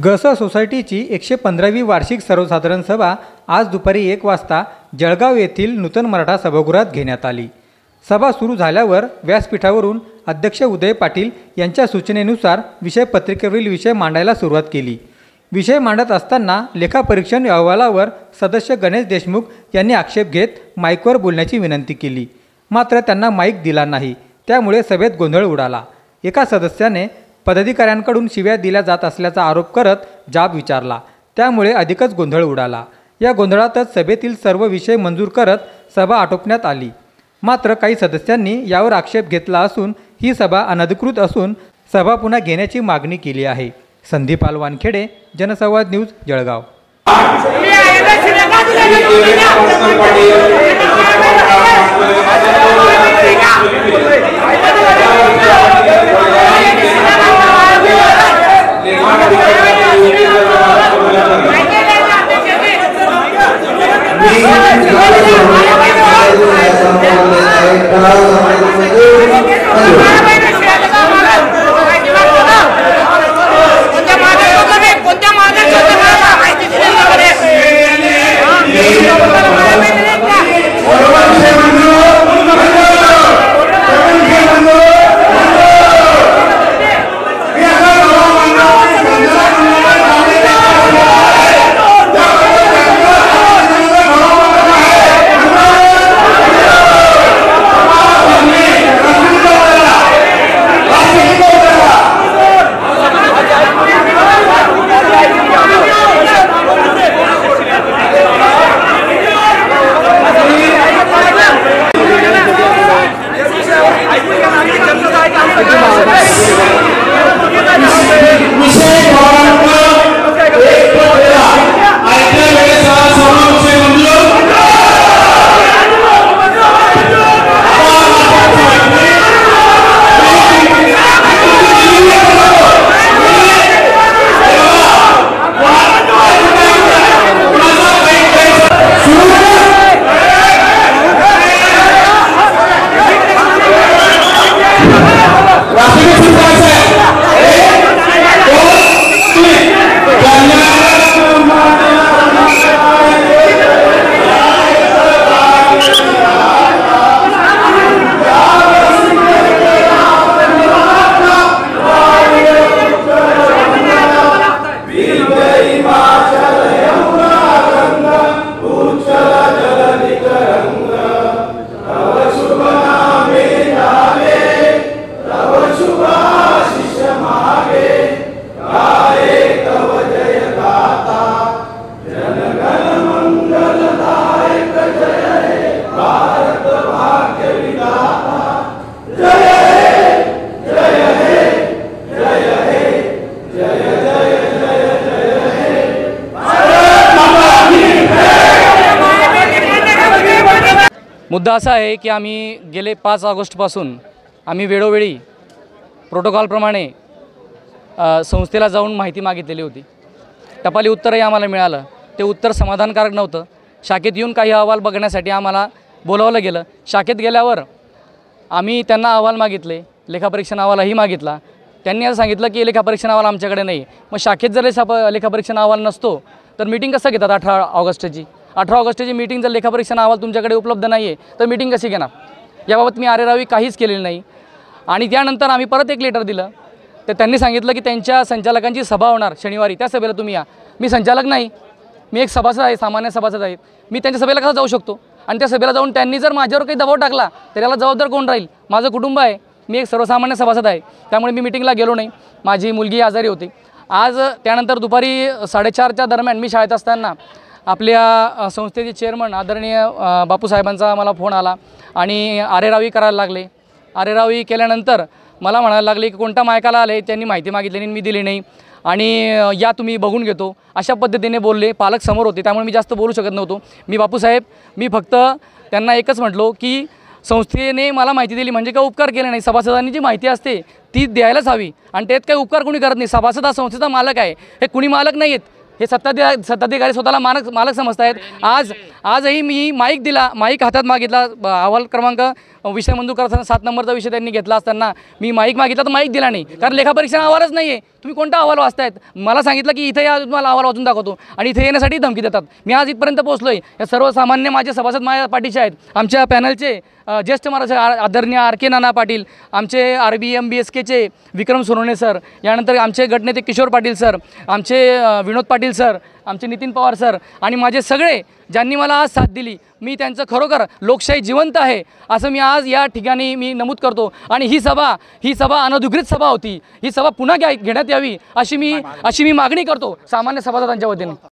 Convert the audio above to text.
गस सोसायटीची 115वी वार्षिक सर्वसाधारण सभा आज दुपारी 1 वाजता जळगाव येथील नूतन मराठा सभागृहात घेण्यात आली। सभा सुरू झाल्यावर व्यासपीठावरून अध्यक्ष उदय पाटील यांच्या सूचनेनुसार विषय पत्रिकेवरील विषय मांडायला सुरुवात केली। विषय मांडत असताना लेखापरीक्षण अहवालावर सदस्य गणेश देशमुख यांनी आक्षेप घेत माईकवर बोलण्याची विनंती केली, मात्र त्यांना माईक दिला नाही, त्यामुळे सभेत गोंधळ उडाला। एका सदस्याने पदाधिकाऱ्यांकडून शिव्या दिल्या जात असल्याचा आरोप करत जाब विचारला, त्यामुळे अधिकच गोंधळ उडाला। या गोंधळातच सभेतील सर्व विषय मंजूर करत सभा आटोपण्यात आली। मात्र काही सदस्यांनी यावर आक्षेप घेतला असून ही सभा अनधिकृत असून सभा पुन्हा घेण्याची मागणी केली आहे। संदीप वानखेडे, जनसंवाद न्यूज, जळगाव। मुद्दा असा आहे की आम्ही गेले 5 ऑगस्टपासून आम्ही वेळोवेळी प्रोटोकॉलप्रमाणे संस्थेला जाऊन माहिती मागितलेली होती। टपाली उत्तरही आम्हाला मिळालं, ते उत्तर समाधानकारक नव्हतं। शाखेत येऊन काही अहवाल बघण्यासाठी आम्हाला बोलावलं गेलं। शाखेत गेल्यावर आम्ही त्यांना अहवाल मागितले, लेखापरीक्षण अहवालही मागितला। त्यांनी असं सांगितलं की लेखापरीक्षण अहवाल आमच्याकडे नाही। मग शाखेत जर लेखापरीक्षण अहवाल नसतो तर मीटिंग कसं घेतात 18 ऑगस्टची? 18 ऑगस्टची मीटिंग जर लेखापरीक्षण अहवाल तुमच्याकडे उपलब्ध नाही आहे तर मीटिंग कशी घेणार? याबाबत मी आरेरावी काहीच केलेली नाही। आणि त्यानंतर आम्ही परत एक लेटर दिलं, तर त्यांनी सांगितलं की त्यांच्या संचालकांची सभा होणार शनिवारी, त्या सभेला तुम्ही या। मी संचालक नाही, मी एक सभासद आहे, सामान्य सभासद आहे। मी त्यांच्या सभेला कसा जाऊ शकतो? आणि त्या सभेला जाऊन त्यांनी जर माझ्यावर काही दबाव टाकला तर याला जबाबदार कोण राहील? माझं कुटुंब आहे, मी एक सर्वसामान्य सभासद आहे, त्यामुळे मी मीटिंगला गेलो नाही। माझी मुलगी आजारी होती। आज त्यानंतर दुपारी 4:30च्या दरम्यान मी शाळेत असताना आपल्या संस्थेचे चेअरमन आदरणीय बापूसाहेबांचा मला फोन आला आणि आरेरावी करायला लागले। आरेरावी केल्यानंतर मला म्हणायला लागले की कोणत्या मायकाला आले, त्यांनी माहिती मागितली आणि मी दिली नाही आणि या तुम्ही बघून घेतो, अशा पद्धतीने बोलले। पालक समोर होते, त्यामुळे मी जास्त बोलू शकत नव्हतो। मी बापूसाहेब, मी फक्त त्यांना एकच म्हटलो की संस्थेने मला माहिती दिली म्हणजे काय उपकार केले नाही। सभासदांनी जी माहिती असते ती द्यायलाच हवी आणि त्यात काही उपकार कोणी करत नाही। सभासद हा संस्थेचा मालक आहे, हे कुणी मालक नाही आहेत। हे सत्ताधिकारी स्वतःला मालक समजत आहेत। आजही मी माईक दिला, माईक हातात मागितला, अहवाल क्रमांक विषय मंजूर करताना 7 नंबरचा विषय त्यांनी घेतला असताना मी माईक मागितला तर माईक दिला नाही, कारण लेखापरीक्षण अहवालच नाही आहे. तुम्ही कोणता अहवाल वाचतायत? मला सांगितलं की इथे या, तुम्हाला अहवाल वाचून दाखवतो, आणि इथे येण्यासाठी धमकी देतात. मी आज इथपर्यंत पोहोचलो आहे. या सर्वसामान्य माझे सभासद माझ्या पाठीचे आहेत. आमच्या पॅनलचे ज्येष्ठ महाराज आदरणीय RK नाना पाटील, आमचे RBMBSKचे विक्रम सोनवणे सर, यानंतर आमचे गटनेते किशोर पाटील सर, आमचे विनोद पाटील सर, आमचे नितीन पवार सर, आणि माझे सगळे ज्यांनी मला आज साथ दिली, मी त्यांचं खरोखर लोकशाही जिवंत आहे असं मी आज या ठिकाणी मी नमूद करतो. आणि ही सभा अनधिकृत सभा होती. ही सभा पुन्हा घेण्यात यावी अशी मी मागणी करतो सामान्य सभासदांच्या वतीने.